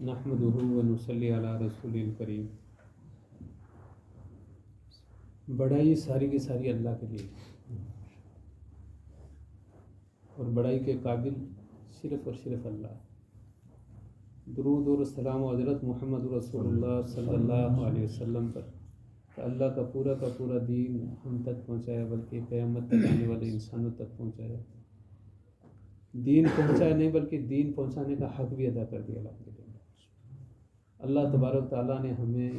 نحمدہ ونصلی علی رسول الکریم۔ بڑائی ساری کی ساری اللہ کے لیے، اور بڑائی کے قابل صرف اور صرف اللہ۔ درود اور السلام حضرت محمد رسول اللہ صلی اللہ علیہ وسلم پر، کہ اللہ کا پورا دین ہم تک پہنچایا، بلکہ قیامت تک آنے والے انسانوں تک پہنچایا۔ دین پہنچایا نہیں بلکہ دین پہنچانے کا حق بھی ادا کر دیا الحمدللہ۔ اللہ تبارک تعالیٰ نے ہمیں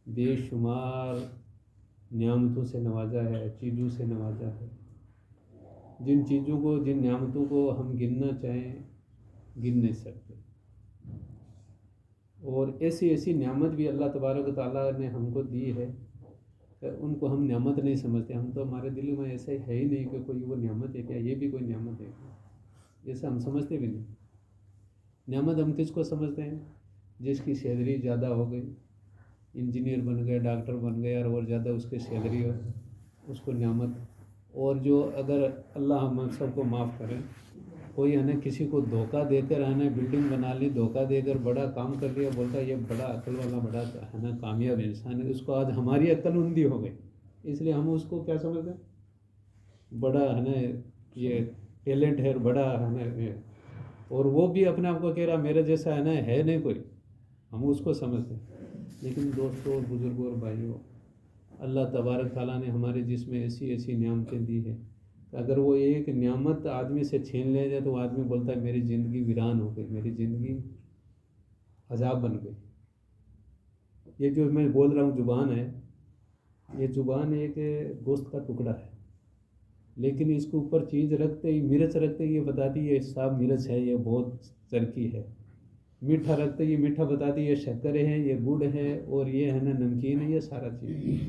بے شمار نعمتوں سے نوازا ہے، چیزوں سے نوازا ہے، جن چیزوں کو، جن نعمتوں کو ہم گننا چاہیں گن نہیں سکتے، اور ایسی نعمت بھی اللہ تبارک تعالیٰ نے ہم کو دی ہے کہ ان کو ہم نعمت نہیں سمجھتے۔ ہم تو، ہمارے دل میں ایسا ہے ہی نہیں کہ کوئی وہ نعمت ہے کیا، یہ بھی کوئی نعمت ہے کیا، ایسا ہم سمجھتے بھی نہیں۔ نعمت ہم کس کو سمجھتے ہیں؟ جس کی سیلری زیادہ ہو گئی، انجینئر بن گیا، ڈاکٹر بن گیا، اور زیادہ اس کی سیلری ہو، اس کو نعمت۔ اور جو اگر اللہ ہم سب کو معاف کرے، کوئی ہے نا کسی کو دھوکہ دے کر ہے نا بلڈنگ بنا لی، دھوکہ دے کر بڑا کام کر لیا، بولتا ہے یہ بڑا عقل والا، بڑا ہے نا کامیاب انسان ہے، اس کو آج ہماری عقل اندھی ہو گئی، اس لیے ہم اس کو کیا سمجھتے ہیں؟ بڑا ہے نا یہ ٹیلنٹ ہے، بڑا ہے نا، اور وہ بھی اپنے آپ کو کہہ رہا میرے جیسا ہے نہیں کوئی، ہم اس کو سمجھتے ہیں۔ لیکن دوستوں، بزرگوں اور بھائیوں، اللہ تبارک تعالیٰ نے ہمارے جسم میں ایسی نعمتیں دی ہیں کہ اگر وہ ایک نعمت آدمی سے چھین لے جائے تو وہ آدمی بولتا ہے میری زندگی ویران ہو گئی، میری زندگی عذاب بن گئی۔ یہ جو میں بول رہا ہوں زبان ہے، یہ زبان ایک گوشت کا ٹکڑا ہے، لیکن اس کے اوپر چیز رکھتے ہی، مرچ رکھتے ہی یہ بتاتی ہے یہ صاف مرچ ہے، یہ بہت چرکی ہے۔ میٹھا رکھتے یہ میٹھا بتاتی ہے یہ شکر ہے، یہ گڑ ہے، اور یہ ہے نا نمکین ہے، یہ سارا چیز۔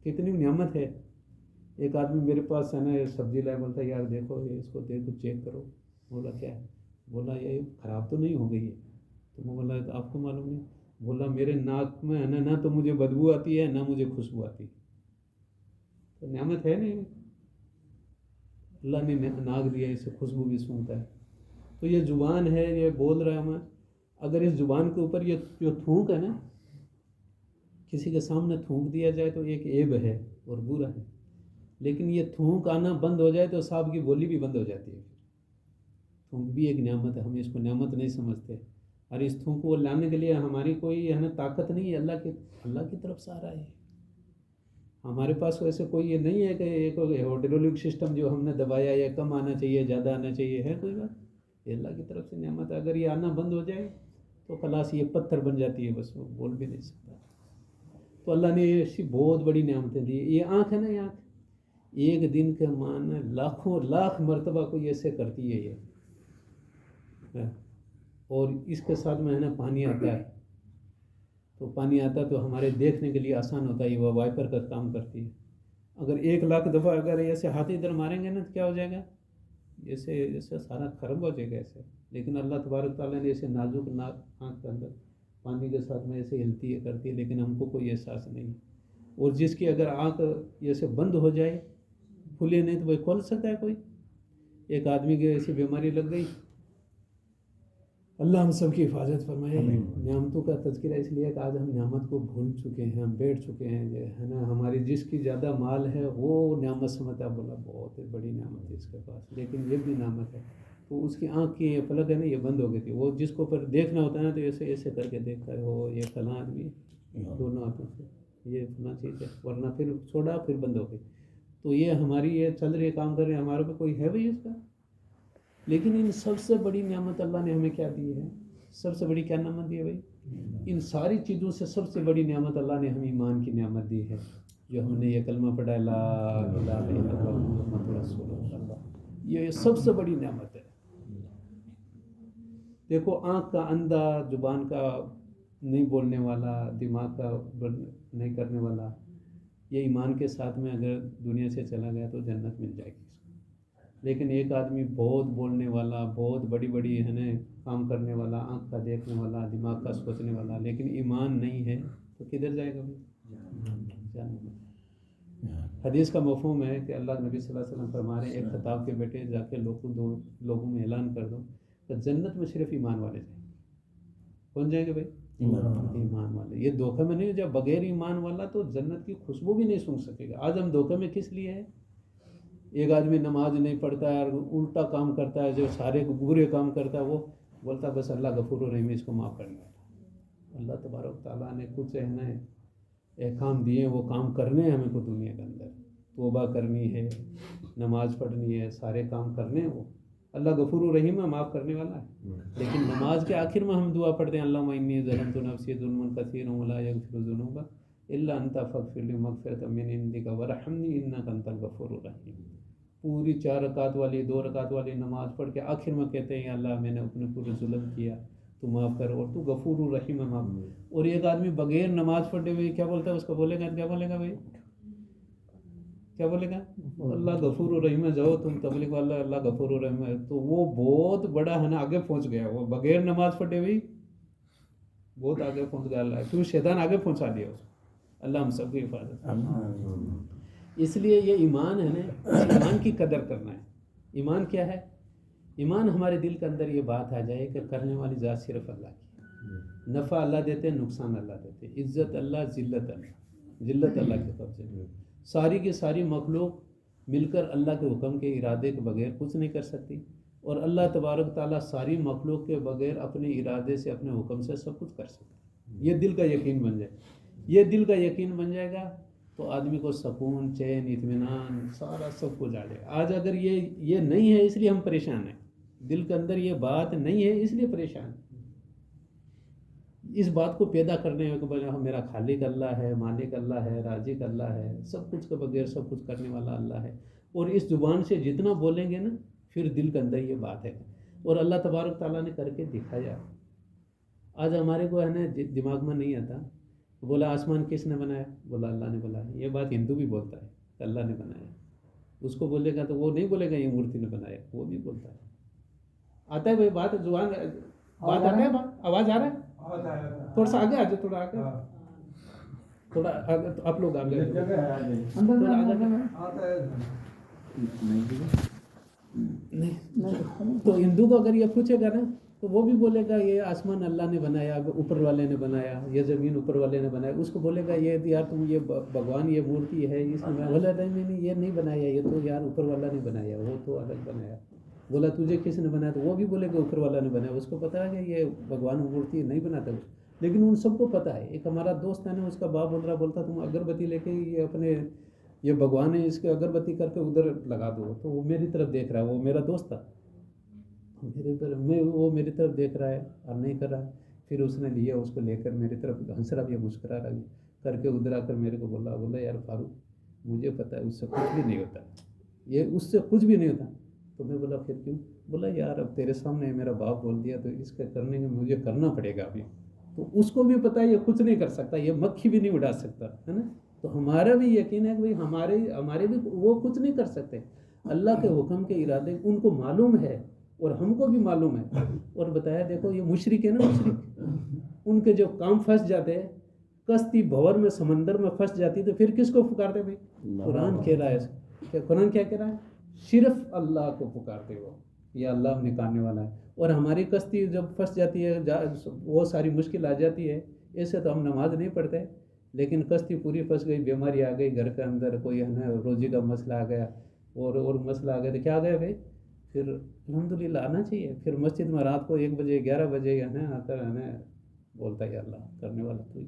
کتنی نعمت ہے۔ ایک آدمی میرے پاس ہے نا یہ سبزی لائے، بولتا ہے یار دیکھو یہ، اس کو دیکھو چیک کرو۔ بولا کیا ہے؟ بولا یہ خراب تو نہیں ہو گئی ہے؟ تو میں بولا آپ کو معلوم نہیں؟ بولا میرے ناک میں ہے نا نہ تو مجھے بدبو آتی ہے نہ مجھے خوشبو آتی ہے۔ تو نعمت ہے نہیں، اللہ نے ناک دیا، اسے خوشبو بھی سونگتا ہے۔ تو یہ زبان ہے، یہ بول رہا ہے ہمیں، اگر اس زبان کے اوپر یہ جو تھوک ہے نا، کسی کے سامنے تھوک دیا جائے تو ایک عیب ہے اور برا ہے، لیکن یہ تھوک آنا بند ہو جائے تو صاحب کی بولی بھی بند ہو جاتی ہے۔ تھوک بھی ایک نعمت ہے، ہم اس کو نعمت نہیں سمجھتے، اور اس تھوک کو لانے کے لیے ہماری کوئی ہے نا طاقت نہیں ہے، اللہ کی طرف سے آ رہا ہے۔ ہمارے پاس ویسے کوئی یہ نہیں ہے کہ ایک ہائیڈرولک سسٹم جو ہم نے دبایا یا کم آنا چاہیے زیادہ آنا چاہیے، ہے کوئی بات؟ یہ اللہ کی طرف سے نعمت ہے۔ اگر یہ آنا بند ہو جائے تو خلاص یہ پتھر بن جاتی ہے، بس وہ بول بھی نہیں سکتا۔ تو اللہ نے ایسی بہت بڑی نعمتیں دی۔ یہ آنکھ ہے نا، یہ آنکھ ایک دن کے مان لاکھوں لاکھ مرتبہ کو ایسے کرتی ہے یہ، اور اس کے ساتھ میں ہے نا پانی آتا ہے، تو پانی آتا ہے تو ہمارے دیکھنے کے لیے آسان ہوتا ہے، وہ وائپر کا کام کرتی ہے۔ اگر 1,00,000 دفعہ اگر ایسے ہاتھ ادھر ماریں گے نا تو کیا ہو جائے گا؟ ایسے سارا خراب ہو جائے گا ایسے۔ لیکن اللہ تبارک تعالیٰ نے ایسے نازک آنکھ کے اندر پانی کے ساتھ میں ایسے ہلتی ہے کرتی ہے، لیکن ہم کو کوئی احساس نہیں۔ اور جس کی اگر آنکھ ایسے بند ہو جائے، کھلے نہیں، تو وہ کھول سکتا ہے کوئی؟ ایک آدمی کی ایسی بیماری لگ گئی، اللہ ہم سب کی حفاظت فرمائے۔ نعمتوں کا تذکرہ اس لیے کہ آج ہم نعمت کو بھول چکے ہیں، ہم بیٹھ چکے ہیں، ہے نا، ہماری جس کی زیادہ مال ہے وہ نعمت سمجھتا، بولا بہت بڑی نعمت ہے اس کے پاس، لیکن یہ بھی نعمت ہے۔ تو اس کی آنکھ کی پلک ہے نا یہ بند ہو گئی تھی، وہ جس کو پر دیکھنا ہوتا ہے نا تو ایسے کر کے دیکھتا ہے، وہ یہ فلاں آدمی دونوں ہاتھوں سے یہ فلاں چیز ہے، ورنہ پھر چھوڑا، پھر بند ہو گئی۔ تو یہ ہماری یہ چل رہی ہے، کام کر رہے ہیں، ہمارے پہ کوئی ہے بھائی اس کا؟ لیکن ان سب سے بڑی نعمت اللہ نے ہمیں کیا دی ہے؟ سب سے بڑی کیا نعمت دی ہے بھائی؟ ان ساری چیزوں سے سب سے بڑی نعمت اللہ نے ہمیں ایمان کی نعمت دی ہے، جو ہم نے یہ کلمہ پڑھا لا الہ الا اللہ محمد رسول اللہ، یہ سب سے بڑی نعمت ہے۔ دیکھو، آنکھ کا اندھا، زبان کا نہیں بولنے والا، دماغ کا نہیں کرنے والا، یہ ایمان کے ساتھ میں اگر دنیا سے چلا گیا تو جنت مل جائے گی اس کو۔ لیکن ایک آدمی بہت بولنے والا، بہت بڑی ہے نا کام کرنے والا، آنکھ کا دیکھنے والا، دماغ کا سوچنے والا، لیکن ایمان نہیں ہے تو کدھر جائے گا بھائی؟ حدیث کا مفہوم ہے کہ اللہ نبی صلی اللہ علیہ وسلم فرما رہے ہیں، ایک خطاب کے بیٹے جا کے لوگوں میں اعلان کر دو کہ جنت میں صرف ایمان والے جائیں گے۔ کون جائیں گے بھائی؟ ایمان والے. یہ دھوکے میں نہیں. جب بغیر ایمان والا تو جنت کی خوشبو بھی نہیں سونگھ سکے گا. آج ہم دھوکے میں کس لیے ہے؟ ایک آدمی نماز نہیں پڑھتا ہے اور الٹا کام کرتا ہے، جو سارے برے کام کرتا ہے، وہ بولتا ہے بس اللہ غفور الرحیم اس کو معاف کرنے والا. اللہ تبارک تعالیٰ نے کچھ ہے نا احکام دیے، وہ کام کرنے ہیں ہمیں کو دنیا کے اندر. توبہ کرنی ہے، نماز پڑھنی ہے، سارے کام کرنے ہیں. وہ اللہ غفور الرحیم ہے، معاف کرنے والا ہے. لیکن نماز کے آخر میں ہم دعا پڑھتے ہیں اللہم انی ظلمت نفسی ظلما کثیرا ولا یغفر الذنوب الا انت فاغفر لی مغفرۃ من عندک وارحمنی انک انت الغفور الرحیم. پوری 4 رکعت والی 2 رکعت والی نماز پڑھ کے آخر میں کہتے ہیں اللہ میں نے اپنے پورے ظلم کیا، تو معاف کر، اور تو غفور الرحیم ہے معاف. اور ایک آدمی بغیر نماز پڑھے ہوئے کیا بولتا ہے؟ اس کو بولے گا کیا بولے گا بھائی؟ کیا بولے گا؟ اللہ غفور الرحیم ہے. جاؤ تم تبلیغ والا، اللہ غفور الرحیم ہے. تو وہ بہت بڑا ہے نا آگے پہنچ گیا. وہ بغیر نماز پڑھے ہوئی بہت آگے پہنچ گیا. اللہ کیوں؟ شیطان آگے پہنچا دیا اس کو. اللہ ہم سب کی حفاظت. اس لیے یہ ایمان ہے نا، ایمان کی قدر کرنا ہے. ایمان کیا ہے؟ ایمان ہمارے دل کے اندر یہ بات آ جائے کہ کرنے والی ذات صرف اللہ کی. نفع اللہ دیتے، نقصان اللہ دیتے، عزت اللہ، ذلت اللہ. ذلت اللہ کے قبضے میں. ساری کی ساری مخلوق مل کر اللہ کے حکم کے ارادے کے بغیر کچھ نہیں کر سکتی، اور اللہ تبارک تعالیٰ ساری مخلوق کے بغیر اپنے ارادے سے، اپنے حکم سے سب کچھ کر سکتا ہے. یہ دل کا یقین بن جائے. یہ دل کا یقین بن جائے گا تو آدمی کو سکون، چین، اطمینان، سارا سب کچھ آ جائے. آج اگر یہ نہیں ہے اس لیے ہم پریشان ہیں. دل کے اندر یہ بات نہیں ہے اس لیے پریشان ہیں. اس بات کو پیدا کرنے میں کہ میرا خالق اللہ ہے، مالک اللہ ہے، رازق اللہ ہے، سب کچھ کے بغیر سب کچھ کرنے والا اللہ ہے. اور اس زبان سے جتنا بولیں گے نا پھر دل کے اندر یہ بات ہے. اور اللہ تبارک تعالیٰ نے کر کے دکھایا. آج ہمارے کو ہے نا دماغ میں نہیں آتا. بولا آسمان کس نے بنایا؟ بولا اللہ نے بنایا. یہ بات ہندو بھی بولتا ہے کہ اللہ نے بنایا. اس کو بولے گا تو وہ نہیں بولے گا یہ مورتی نے بنایا، وہ بھی بولتا ہے. آتا ہے بھائی بات، زبان بات آتا ہے، آواز آ رہا ہے؟ تھوڑا سا آگے آ جائے، تھوڑا آگے، تھوڑا آگے. آپ لوگ آگے تو ہندو کو اگر یہ پوچھے گا نا تو وہ بھی بولے گا یہ آسمان اللہ نے بنایا، اوپر والے نے بنایا، یہ زمین اوپر والے نے بنایا. اس کو بولے گا یہ یار تم یہ بھگوان یہ مورتی ہے اس میں، بولا نہیں یہ نہیں بنایا، یہ تو یار اوپر والا نے بنایا، وہ تو الگ بنایا. بولا تجھے کس نے بنایا؟ تو وہ بھی بولے گا اوپر والا نے بنایا. اس کو پتا ہے کہ یہ بھگوان مورتی نہیں بناتا. لیکن ان سب کو پتا ہے. ایک ہمارا دوست ہے نا، اس کا باپ بولتا تم اگربتی لے کے یہ اپنے یہ بھگوان ہے اس کے اگربتی کر کے ادھر لگا دو. تو وہ میری طرف دیکھ رہا ہے، وہ میرا دوست تھا، وہ میری طرف دیکھ رہا ہے اور نہیں کر رہا ہے. پھر اس نے لیا، اس کو لے کر میری طرف ہنس رہا بھی، مسکرا رہا کر کے ادھر آ کر میرے کو بولا یار فاروق مجھے پتا ہے اس سے کچھ بھی نہیں ہوتا، یہ اس سے کچھ بھی نہیں ہوتا. تو میں بولا پھر کیوں؟ بولا یار اب تیرے سامنے میرا باپ بول دیا تو اس کے کرنے میں مجھے کرنا پڑے گا ابھی. تو اس کو بھی پتا ہے یہ کچھ نہیں کر سکتا، یہ مکھی بھی نہیں اڑا سکتا ہے نا. تو ہمارا بھی یقین ہے کہ بھائی ہمارے بھی وہ کچھ نہیں کر سکتے. اللہ کے حکم کے ارادے ان کو معلوم ہے اور ہم کو بھی معلوم ہے. اور بتایا دیکھو یہ مشرک ہے نا، مشرک ان کے جو کام پھنس جاتے ہیں، کشتی بھور میں سمندر میں پھنس جاتی تو پھر کس کو پکارتے بھائی؟ قرآن کہہ رہا ہے، قرآن کیا کہہ رہا ہے؟ صرف اللہ کو پکارتے ہو، یہ اللہ نکالنے والا ہے. اور ہماری کشتی جب پھنس جاتی ہے، وہ ساری مشکل آ جاتی ہے، ایسے تو ہم نماز نہیں پڑھتے، لیکن کشتی پوری پھنس گئی، بیماری آ گئی گھر کے اندر، کوئی ہے نا روزی کا مسئلہ آ گیا اور مسئلہ آ گیا تو کیا آ گیا بھائی؟ پھر الحمدللہ آنا چاہیے. پھر مسجد میں رات کو 1 بجے 11 بجے ہے نا آتا ہے نا بولتا ہے اللہ کرنے والا تو یہ.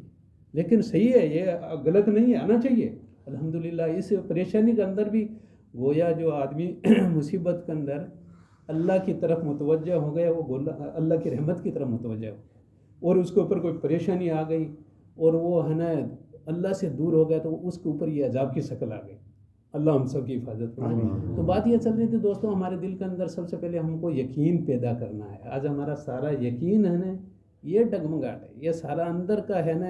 لیکن صحیح ہے، یہ غلط نہیں ہے، آنا چاہیے الحمدللہ. اس پریشانی کے اندر بھی گویا جو آدمی مصیبت کے اندر اللہ کی طرف متوجہ ہو گیا، وہ اللہ کی رحمت کی طرف متوجہ ہو، اور اس کے اوپر کوئی پریشانی آ گئی اور وہ ہے نا اللہ سے دور ہو گیا تو اس کے اوپر یہ عذاب کی شکل آ گئی. اللہ ہم سب کی حفاظت کرے. تو بات یہ چل رہی تھی دوستوں، ہمارے دل کے اندر سب سے پہلے ہم کو یقین پیدا کرنا ہے. آج ہمارا سارا یقین ہے نا یہ ڈگمگاٹ ہے، یہ سارا اندر کا ہے نا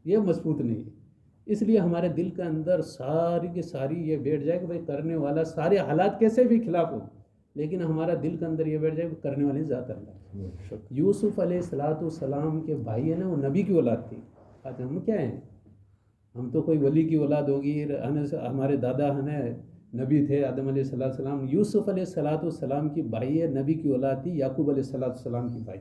یہ مضبوط نہیں ہے. اس لیے ہمارے دل کے اندر ساری کی ساری یہ بیٹھ جائے کہ بھائی کرنے والا سارے حالات کیسے بھی خلاف ہو، لیکن ہمارا دل کے اندر یہ بیٹھ جائے کہ کرنے والی ذات اللہ. یوسف علیہ السلام کے بھائی ہے نا وہ نبی کی اولاد تھی. آج ہم کیا ہیں؟ ہم تو کوئی ولی کی اولاد ہوگی. ہمارے دادا ہے نا نبی تھے، آدم علیہ السلام. یوسف علیہ السلام کی بھائی ہے، نبی کی اولاد تھی، یعقوب علیہ السلام کی بھائی.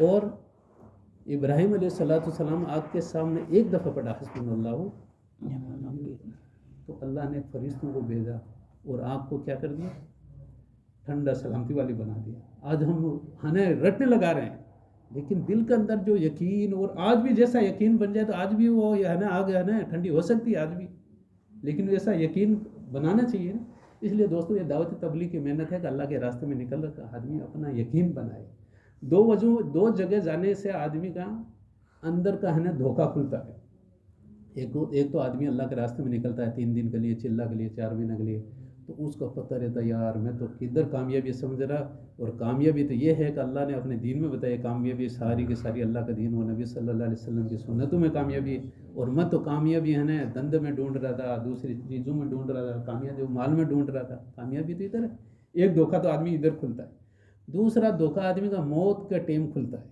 اور ابراہیم علیہ السلام آپ کے سامنے ایک دفعہ پڑھا حسبنا اللہ، تو اللہ نے فرشتوں کو بھیجا اور آپ کو کیا کر دیا، ٹھنڈا سلامتی والی بنا دیا. آج ہم ہمیں رٹنے لگا رہے ہیں، لیکن دل کے اندر جو یقین، اور آج بھی جیسا یقین بن جائے تو آج بھی وہ ہے نا آگ ہے نا ٹھنڈی ہو سکتی ہے آج بھی، لیکن ویسا یقین بنانا چاہیے نا. اس لیے دوستو یہ دعوت تبلیغ کی محنت ہے کہ اللہ کے راستے میں نکل کر آدمی اپنا یقین بنائے. دو جگہ جانے سے آدمی کا اندر کا ہے نا دھوکہ کھلتا ہے. ایک تو آدمی اللہ کے راستے میں نکلتا ہے 3 دن کے لیے، چلہ کے لیے، 4 مہینے کے لیے، تو اس کا پتہ رہتا ہے یار میں تو کدھر کامیابی سمجھ رہا، اور کامیابی تو یہ ہے کہ اللہ نے اپنے دین میں بتایا کامیابی ساری کی ساری اللہ کا دین و نبی صلی اللہ علیہ وسلم کی سنتوں میں کامیابی ہے. اور میں تو کامیابی ہے نا دندے میں ڈھونڈ رہا تھا، دوسری چیزوں میں ڈھونڈ رہا تھا، کامیابی مال میں ڈھونڈ رہا تھا. کامیابی تو ادھر ہے. ایک دھوکہ تو آدمی ادھر کھلتا ہے. دوسرا دھوکہ آدمی کا موت کا ٹائم کھلتا ہے.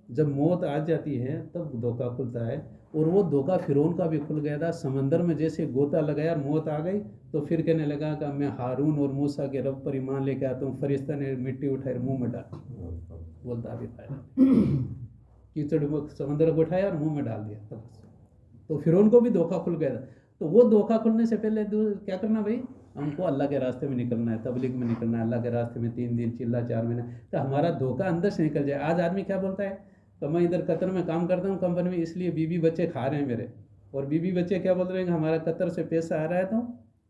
جب موت آ جاتی ہے تب دھوکہ کھلتا ہے. اور وہ دھوکہ فرعون کا بھی کھل گیا تھا. سمندر میں جیسے غوطہ لگایا اور موت آ گئی تو پھر کہنے لگا کہ میں ہارون اور موسیٰ کے رب پر ایمان لے کے آتا ہوں. فرشتہ نے مٹی اٹھائی منہ میں ڈال، بولتا بھی کیچڑ سمندر کو اٹھایا اور منہ میں ڈال دیا. تو فرعون کو بھی دھوکہ کھل گیا تھا. تو وہ دھوکہ کھلنے سے پہلے کیا کرنا بھائی، ہم کو اللہ کے راستے میں نکلنا ہے، تبلیغ میں نکلنا ہے، اللہ کے راستے میں 3 دن چلہ 4 مہینے، تو ہمارا دھوکہ اندر سے نکل جائے. آج آدمی کیا بولتا ہے کہ میں ادھر قطر میں کام کرتا ہوں کمپنی میں، اس لیے بیوی بچے کھا رہے ہیں میرے، اور بیوی بچے کیا بول رہے ہیں کہ ہمارا قطر سے پیسہ آ رہا ہے تو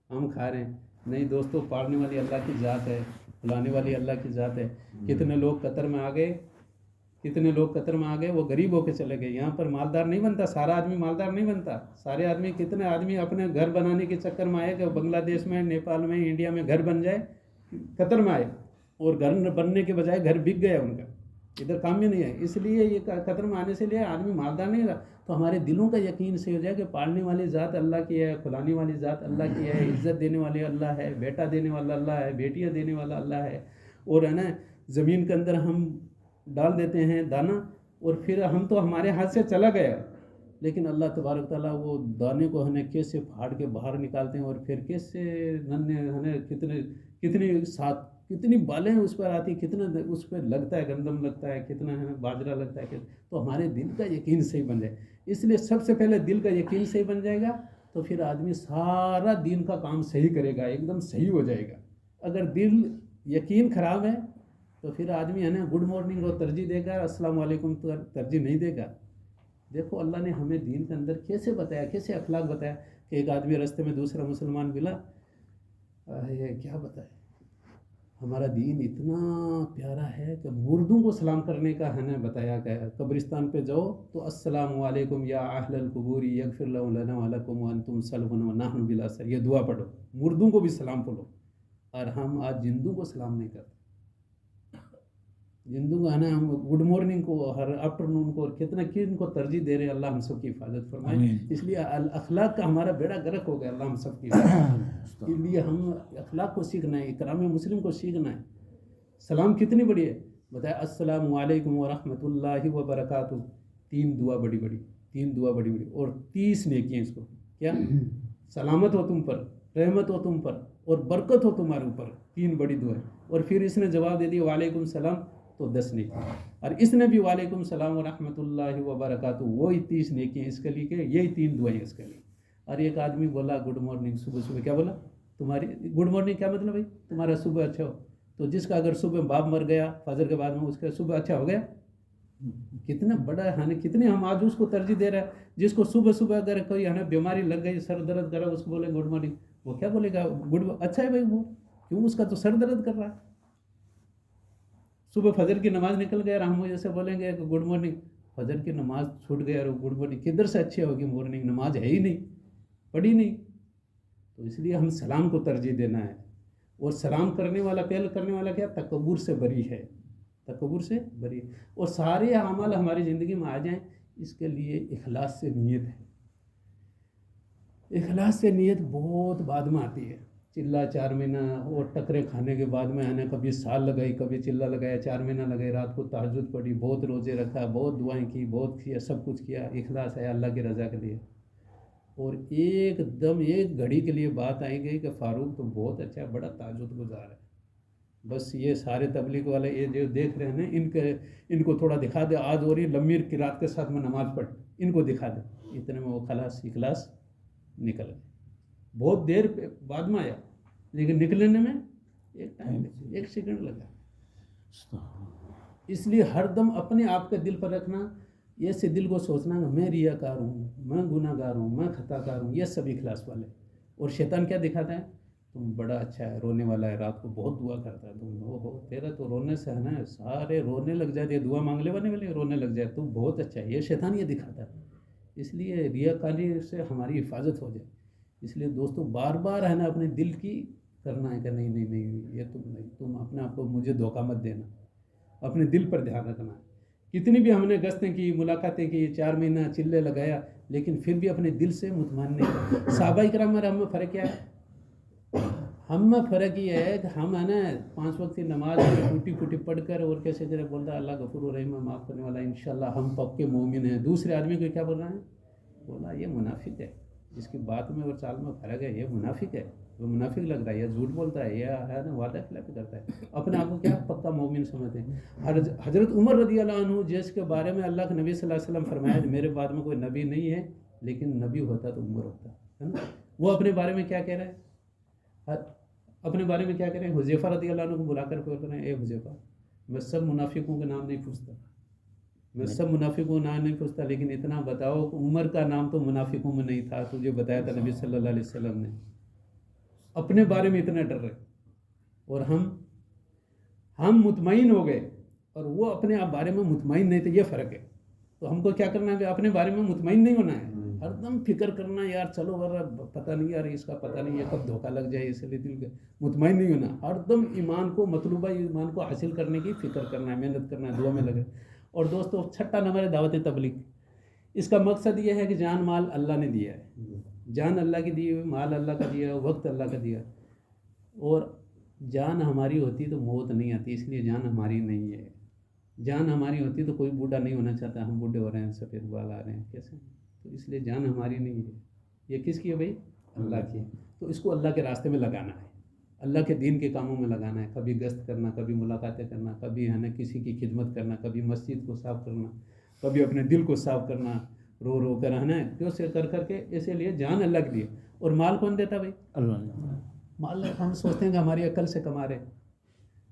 ہم کھا رہے ہیں. نہیں دوستو، پالنے والی اللہ کی ذات ہے، کھلانے والی اللہ کی ذات ہے. کتنے لوگ قطر میں آ گئے، وہ غریب ہو کے چلے گئے. یہاں پر مالدار نہیں بنتا، سارا آدمی مالدار نہیں بنتا. سارے آدمی، کتنے آدمی اپنے گھر بنانے کے چکر میں آئے کہ بنگلہ دیش میں، نیپال میں، انڈیا میں گھر بن جائے، قطر میں آئے اور گھر بننے کے بجائے گھر بک گیا ان کا، ادھر کام میں نہیں ہے. اس لیے یہ قطر میں آنے سے لیے آدمی مالدار نہیں رہا. تو ہمارے دلوں کا یقین سے ہو جائے کہ پالنے والی ذات اللہ کی ہے، کھلانے والی ذات اللہ کی ہے، عزت دینے والے اللہ ہے، بیٹا دینے والا اللہ ہے، بیٹیاں دینے والا اللہ ہے. اور ہے نا زمین کے اندر ہم ڈال دیتے ہیں دانہ، اور پھر ہم تو ہمارے ہاتھ سے چلا گیا، لیکن اللہ تبارک تعالیٰ وہ دانے کو ہمیں کیسے پھاڑ کے باہر نکالتے ہیں، اور پھر کیسے ننے ہمیں کتنی بالیں اس پر آتی، کتنا اس پہ لگتا ہے، گندم لگتا ہے، کتنا ہے باجرہ لگتا ہے. تو ہمارے دل کا یقین صحیح بن جائے. اس لیے سب سے پہلے دل کا یقین صحیح بن جائے گا تو پھر آدمی سارا دین کا کام صحیح کرے گا، ایک دم صحیح ہو جائے گا. اگر دل یقین خراب ہے تو پھر آدمی ہے نا گڈ مارننگ کو ترجیح دے گا، السلام علیکم ترجیح نہیں دے گا. دیکھو اللہ نے ہمیں دین کے اندر کیسے بتایا، کیسے اخلاق بتایا کہ ایک آدمی راستے میں دوسرا مسلمان ملا، یہ کیا بتائے. ہمارا دین اتنا پیارا ہے کہ مردوں کو سلام کرنے کا ہمیں بتایا گیا. قبرستان پہ جاؤ تو السلام علیکم یا اہل القبور یغفر اللہ لنا ولکم وانتم سلمون ونحن بالاثر، یہ دعا پڑھو، مردوں کو بھی سلام پڑھو. اور ہم آج زندوں کو سلام نہیں کرتے. زندوں کو ہے نا ہم گڈ مارننگ کو، ہر آفٹرنون کو، اور کن کو ترجیح دے رہے ہیں. اللہ ہم سب کی حفاظت فرمائے. اس لیے اخلاق کا ہمارا بیڑا غرق ہو گیا. اللہ ہم سب کی حفاظت. اس لیے ہم اخلاق کو سیکھنا ہے، اکرام مسلم کو سیکھنا ہے. سلام کتنی بڑی ہے بتایا، السلام علیکم ورحمۃ اللہ وبرکاتہ. 3 دعا بڑی بڑی اور 30 نیکیاں. اس کو کیا، سلامت ہو تم پر، رحمت ہو تم پر، اور برکت ہو تمہارے اوپر. 3 بڑی دعائیں. اور پھر اس نے جواب دے دیا وعلیکم السلام، تو 10 نیکی. اور اس نے بھی وعلیکم السلام ورحمۃ اللہ وبرکاتہ، وہی 30 نیکی اس کے لیے کہ یہی 3 دعائیں اس کے لیے. اور ایک آدمی بولا گڈ مارننگ، صبح کیا بولا، تمہاری گڈ مارننگ کیا مطلب بھائی، تمہارا صبح اچھا ہو. تو جس کا اگر صبح باپ مر گیا فجر کے بعد میں، اس کا صبح اچھا ہو گیا. کتنا بڑا ہے، کتنے ہم آج اس کو ترجیح دے رہے ہیں. جس کو صبح اگر کوئی ہے نا بیماری لگ گئی، سر درد کرا، اس کو بولے گڈ مارننگ، وہ کیا بولے گا اچھا ہے بھائی، وہ کیوں، اس کا تو سر درد کر رہا ہے. صبح فجر کی نماز نکل گیا اور ہم جیسے بولیں گے کہ گڈ مارننگ، فجر کی نماز چھوٹ گیا اور گڈ مارننگ کدھر سے اچھی ہوگی. مارننگ نماز ہے ہی نہیں، پڑھی نہیں. تو اس لیے ہم سلام کو ترجیح دینا ہے. اور سلام کرنے والا کیا، تکبر سے بری ہے. اور سارے اعمال ہماری زندگی میں آ جائیں، اس کے لیے اخلاص سے نیت ہے. اخلاص سے نیت بہت بعد میں آتی ہے. چلہ 4 مہینہ اور ٹکرے کھانے کے بعد میں آنے، کبھی سال لگائی، کبھی چلہ لگایا، 4 مہینہ لگائی، رات کو تہجد پڑھی، بہت روزے رکھا، بہت دعائیں کی، بہت کیا، سب کچھ کیا. اخلاص ہے اللہ کی رضا کے لیے. اور ایک گھڑی کے لیے بات آئی گئی کہ فاروق تو بہت اچھا بڑا تہجد گزار ہے، بس یہ سارے تبلیغ والے یہ جو دیکھ رہے ہیں نا ان کو تھوڑا دکھا دے، آج ہو رہی لمبی قرات کے ساتھ میں نماز پڑھ، ان کو دکھا دے، اتنے میں وہ اخلاص نکل گئے. بہت دیر بعد میں آیا لیکن نکلنے میں ایک سیکنڈ لگا. اس لیے ہر دم اپنے آپ کا دل پر رکھنا، ایسے دل کو سوچنا کہ میں ریاکار ہوں، میں گناہ گار ہوں، میں خطا کار ہوں، یہ سب اخلاص والے. اور شیطان کیا دکھاتا ہے؟ تم بڑا اچھا ہے، رونے والا ہے، رات کو بہت دعا کرتا ہے، تم تیرا تو رونے سے ہے نا سارے رونے لگ جاتے، دعا مانگ لے والے رونے لگ جائے، تم بہت اچھا ہے. یہ شیطان یہ دکھاتا ہے. اس لیے ریاکاری سے ہماری حفاظت ہو جائے. اس لیے دوستوں بار بار ہے نا اپنے دل کی کرنا ہے کہ نہیں یہ تم اپنے آپ کو مجھے دھوکہ مت دینا، اپنے دل پر دھیان رکھنا ہے. کتنی بھی ہم نے گشتیں کی، ملاقاتیں کی، 4 مہینہ چلے لگایا، لیکن پھر بھی اپنے دل سے مطمئن نہیں. صحابہ کرام میں ہم میں فرق کیا ہے؟ ہم میں فرق یہ ہے کہ ہم ہے نا 5 وقت کی نماز ٹوٹی پڑھ کر اور کیسے کرے بولتا ہے اللہ غفور الرحیم معاف کرنے والا، انشاءاللہ ہم پکے مومن ہیں. دوسرے آدمی کو کیا بول رہا ہے؟ بولا یہ منافق ہے، جس کی بات میں اور چال میں فرق ہے، یہ منافق ہے، وہ منافق لگ رہا ہے، یہ جھوٹ بولتا ہے، یہ ہے نا وعدہ خلافی کرتا ہے، اپنے آپ کو کیا پکا مومن سمجھتے ہیں. حضرت عمر رضی اللہ عنہ جس کے بارے میں اللہ کے نبی صلی اللہ علیہ وسلم فرمایا میرے بعد میں کوئی نبی نہیں ہے، لیکن نبی ہوتا تو عمر ہوتا ہے نا. وہ اپنے بارے میں کیا کہہ رہا ہے؟ اپنے بارے میں کیا کہہ رہے ہیں؟ حذیفہ رضی اللہ عنہ کو بلا کر بول رہے ہیں اے حذیفہ، میں سب منافقوں کے نام نہیں پوچھتا، میں سب منافقوں کا نام نہیں پوچھتا، لیکن اتنا بتاؤ کہ عمر کا نام تو منافقوں میں نہیں تھا، تجھے بتایا تھا نبی صلی اللہ علیہ وسلم نے. اپنے بارے میں اتنا ڈر رہے اور ہم مطمئن ہو گئے اور وہ اپنے آپ بارے میں مطمئن نہیں تھے. یہ فرق ہے. تو ہم کو کیا کرنا ہے؟ اپنے بارے میں مطمئن نہیں ہونا ہے، ہر دم فکر کرنا یار چلو پتہ نہیں یار اس کا پتہ نہیں ہے کب دھوکہ لگ جائے، اس لیے دل کا مطمئن نہیں ہونا. ہر دم ایمان کو مطلوبہ ایمان کو حاصل کرنے کی فکر کرنا ہے، محنت کرنا ہے، دعا میں لگے. اور دوستو 6 نمبر ہے دعوت تبلیغ. اس کا مقصد یہ ہے کہ جان مال اللہ نے دیا ہے، جان اللہ کی دی ہوئی، مال اللہ کا دیا، وقت اللہ کا دیا. اور جان ہماری ہوتی تو موت نہیں آتی، اس لیے جان ہماری نہیں ہے. جان ہماری ہوتی تو کوئی بوڑھا نہیں ہونا چاہتا. ہم بوڑھے ہو رہے ہیں، سفید بال آ رہے ہیں کیسے؟ تو اس لیے جان ہماری نہیں ہے. یہ کس کی ہے بھائی؟ اللہ کی ہے. تو اس کو اللہ کے راستے میں لگانا ہے، اللہ کے دین کے کاموں میں لگانا ہے. کبھی گشت کرنا، کبھی ملاقاتیں کرنا، کبھی ہے نا کسی کی خدمت کرنا، کبھی مسجد کو صاف کرنا، کبھی اپنے دل کو صاف کرنا، رو کر ہے نا کیوں سے کر کے. اسی لیے جان اللہ کی دی. اور مال کون دیتا بھائی؟ اللہ. مال ہم سوچتے ہیں کہ ہماری عقل سے کما رہے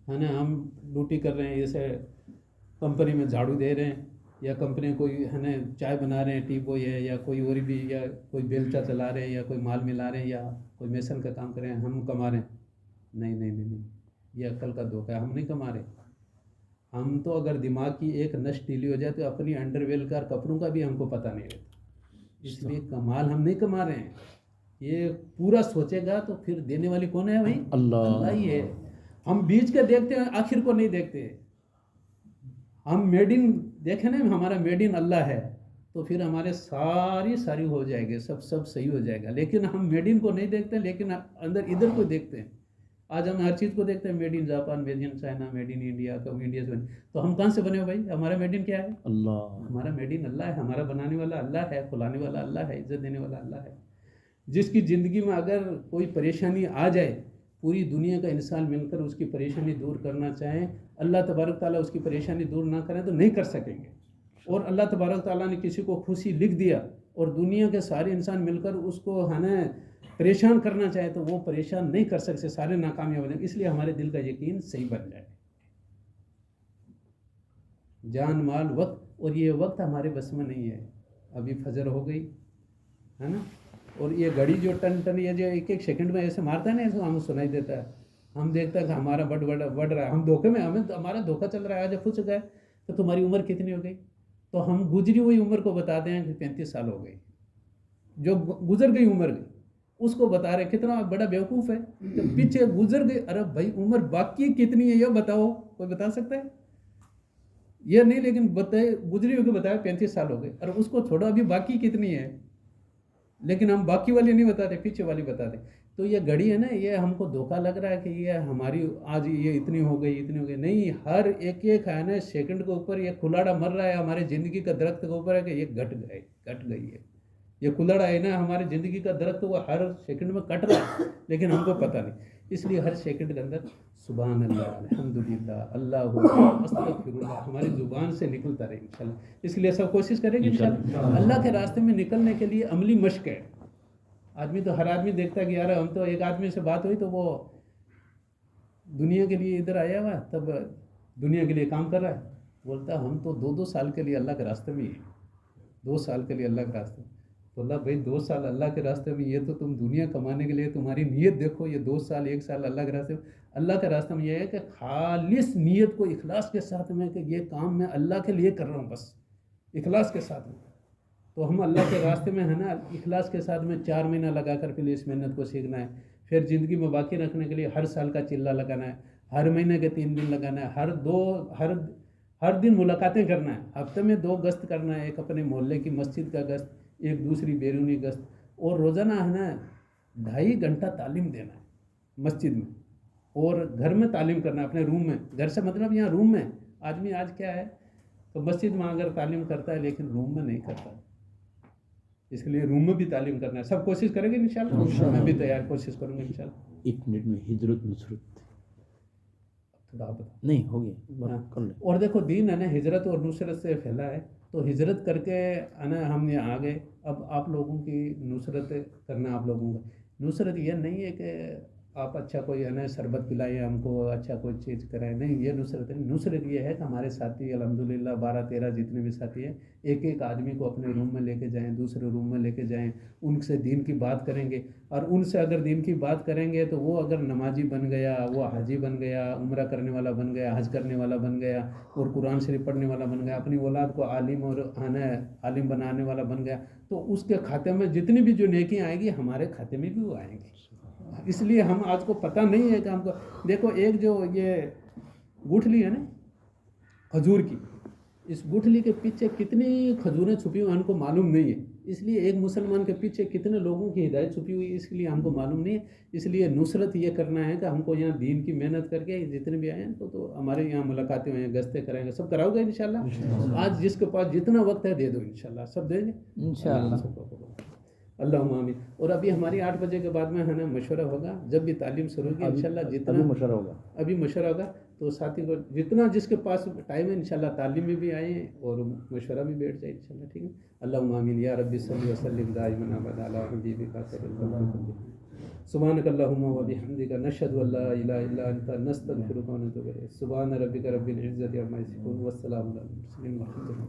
ہیں نا، ہم ڈیوٹی کر رہے ہیں، جیسے کمپنی میں جھاڑو دے رہے ہیں، یا کمپنی کوئی ہے نا چائے بنا رہے ہیں، ٹی بوائے ہے، یا کوئی اور بھی، یا کوئی بیلچا چلا رہے ہیں، یا کوئی مال ملا رہے ہیں، یا کوئی میسن کا کام کر رہے ہیں، ہم کما رہے ہیں. نہیں، یہ عقل کا دھوکہ ہے. ہم نہیں کما رہے. ہم تو اگر دماغ کی ایک نس ڈھیلی ہو جائے تو اپنی انڈر ویل کا کپڑوں کا بھی ہم کو پتہ نہیں رہتا. اس لیے کمال ہم نہیں کما رہے ہیں. یہ پورا سوچے گا تو پھر دینے والی کون ہے بھائی؟ اللہ ہی ہے. ہم بیچ کے دیکھتے ہیں، آخر کو نہیں دیکھتے. ہم میڈ ان دیکھیں نا، ہمارا میڈ ان اللہ ہے تو پھر ہمارے ساری ہو جائے گی، سب صحیح ہو جائے گا. لیکن ہم میڈ ان کو نہیں دیکھتے، لیکن اندر ادھر کو دیکھتے ہیں. آج ہم ہر چیز کو دیکھتے ہیں، made in Japan, made in China, made in India, کب انڈیا سے بنے. تو ہم کہاں سے بنے ہو بھائی؟ ہمارا میڈ ان کیا ہے؟ اللہ. ہمارا میڈ ان اللہ ہے. ہمارا بنانے والا اللہ ہے، کھلانے والا اللہ ہے، عزت دینے والا اللہ ہے. جس کی زندگی میں اگر کوئی پریشانی آ جائے، پوری دنیا کا انسان مل کر اس کی پریشانی دور کرنا چاہیں، اللہ تبارک تعالیٰ اس کی پریشانی دور نہ کریں تو نہیں کر سکیں گے. اور اللہ تبارک تعالیٰ نے کسی کو خوشی لکھ دیا اور دنیا کے سارے انسان مل کر اس کو ہے نا پریشان کرنا چاہے تو وہ پریشان نہیں کر سکتے، سارے ناکامیاب ہو جائیں. اس لیے ہمارے دل کا یقین صحیح بن جائے. جان مال وقت، اور یہ وقت ہمارے بس میں نہیں ہے. ابھی فجر ہو گئی ہے نا، اور یہ گھڑی جو ٹن یہ جو ایک سیکنڈ میں ایسے مارتا ہے نا، ایسے ہمیں سنائی دیتا ہے. ہم دیکھتا ہے کہ ہمارا بڑھ رہا ہے، ہم دھوکے میں، ہمارا دھوکہ چل رہا ہے. آج پوچھ گئے کہ تمہاری عمر کتنی ہو گئی، تو ہم گزری ہوئی عمر کو بتاتے ہیں کہ 35 سال ہو گئی. جو گزر گئی عمر اس کو بتا رہے. کتنا بڑا بیوقوف ہے کہ پیچھے گزر گئی. ارے بھائی عمر باقی کتنی ہے یہ بتاؤ، کوئی بتا سکتا ہے؟ یہ نہیں، لیکن بتائے گزری ہوگی، بتایا 35 سال ہو گئے. اور اس کو چھوڑو ابھی باقی کتنی ہے، لیکن ہم باقی والی نہیں بتاتے، پیچھے والی بتاتے. تو یہ گھڑی ہے نا، یہ ہم کو دھوکہ لگ رہا ہے کہ یہ ہماری آج یہ اتنی ہو گئی. نہیں، ہر ایک ہے نا سیکنڈ کے اوپر یہ کھلاڑا مر رہا ہے. ہمارے زندگی کا درخت کے اوپر ہے کہ یہ گھٹ گئی ہے. یہ کھلاڑا ہے نا ہماری زندگی کا درخت، وہ ہر سیکنڈ میں کٹ رہا ہے، لیکن ہم کو پتہ نہیں. اس لیے ہر سیکنڈ کے اندر سبحان اللہ الحمدللہ اللہ استغفر اللہ ہماری زبان سے نکلتا رہے انشاءاللہ. اس لیے سب کوشش کریں گے انشاءاللہ. اللہ کے راستے میں نکلنے کے لیے عملی مشق ہے. آدمی تو ہر آدمی دیکھتا ہے کہ یار ہم تو ایک آدمی سے بات ہوئی تو وہ دنیا کے لیے ادھر آیا ہوا تب دنیا کے لیے کام کر رہا ہے. بولتا ہم تو 2 سال کے لیے اللہ کے راستے میں ہی ہیں. 2 سال کے لیے اللہ کے راستے میں. تو اللہ بھائی 2 سال اللہ کے راستے میں یہ تو تم دنیا کمانے کے لیے تمہاری نیت دیکھو. یہ 2 سال 1 سال اللہ کے راستے میں. اللہ کے راستے میں یہ ہے کہ خالص نیت کو اخلاص کے ساتھ میں کہ یہ کام میں اللہ کے لیے کر رہا ہوں بس اخلاص کے ساتھ میں. تو ہم اللہ کے راستے میں ہے نا اخلاص کے ساتھ میں 4 مہینہ لگا کر پھر اس محنت کو سیکھنا ہے. پھر زندگی میں باقی رکھنے کے لیے ہر سال کا چلہ لگانا ہے. ہر مہینے کے 3 دن لگانا ہے. ہر دن ملاقاتیں کرنا ہے. ہفتے میں 2 گشت کرنا ہے. ایک اپنے محلے کی مسجد کا گشت, ایک دوسری بیرونی گشت. اور روزانہ ہے نا 2.5 گھنٹہ تعلیم دینا ہے مسجد میں. اور گھر میں تعلیم کرنا ہے اپنے روم میں. گھر سے مطلب یہاں روم میں. آدمی آج کیا ہے تو مسجد میں اگر تعلیم کرتا ہے لیکن روم میں نہیں کرتا. اس کے لیے روم میں بھی تعلیم کرنا ہے. سب کوشش کریں گے انشاءاللہ. میں بھی تیار کوشش کروں گا انشاءاللہ. 1 منٹ میں ہجرت نصرت تھوڑا آپ بتاؤ. نہیں ہو گیا. اور دیکھو دین ہے نا ہجرت اور نصرت سے پھیلا ہے. تو ہجرت کر کے ہے نا ہم یہاں آ گئے. اب آپ لوگوں کی نصرت کرنا آپ لوگوں کا. نصرت یہ نہیں ہے کہ آپ اچھا کوئی ہے نا شربت پلائیں ہم کو, اچھا کوئی چیز کرائیں. نہیں, یہ نصرت نہیں. نصرت یہ ہے کہ ہمارے ساتھی الحمدللہ 12-13 جتنے بھی ساتھی ہیں ایک ایک آدمی کو اپنے روم میں لے کے جائیں, دوسرے روم میں لے کے جائیں. ان سے دین کی بات کریں گے. اور ان سے اگر دین کی بات کریں گے تو وہ اگر نمازی بن گیا, وہ حاجی بن گیا, عمرہ کرنے والا بن گیا, حج کرنے والا بن گیا, اور قرآن شریف پڑھنے والا بن گیا, اپنی اولاد کو عالم اور عالم بنانے والا بن گیا, تو اس کے کھاتے میں جتنی بھی جو نیکیاں آئیں گی ہمارے کھاتے میں بھی وہ آئیں گی. اس لیے ہم آج کو پتہ نہیں ہے کہ ہم کو دیکھو ایک جو یہ گٹھلی ہے نا کھجور کی, اس گٹھلی کے پیچھے کتنی کھجوریں چھپی ہوئی ہم کو معلوم نہیں ہے. اس لیے ایک مسلمان کے پیچھے کتنے لوگوں کی ہدایت چھپی ہوئی اس لیے ہم کو معلوم نہیں ہے. اس لیے نصرت یہ کرنا ہے کہ ہم کو یہاں دین کی محنت کر کے جتنے بھی آئے ہیں تو ہمارے یہاں ملاقاتیں ہوئے ہیں, گشتیں کریں گے, سب کراؤ گے انشاءاللہ. آج جس کے پاس جتنا وقت ہے دے دو انشاءاللہ, سب دیں گے انشاءاللہ. اللہم آمین. اور ابھی ہماری 8 بجے کے بعد میں ہے نا مشورہ ہوگا. جب بھی تعلیم شروع ہوگی انشاءاللہ جتنا مشورہ ہوگا ابھی مشورہ ہوگا تو ساتھی کو جتنا جس کے پاس ٹائم ہے انشاءاللہ تعلیم میں بھی آئیں اور مشورہ بھی بیٹھ جائے انشاءاللہ. ٹھیک ہے. اللہم آمین. یا رب صلی وسلم دائما ابدا علی حبیبک خیر الخلق سبحانک اللہم و بحمدک نشہد ان لا الہ الا انت نستغفرک و نتوب الیک. سبحان ربک رب العزۃ عما یصفون والسلام علی المرسلین والحمد للہ.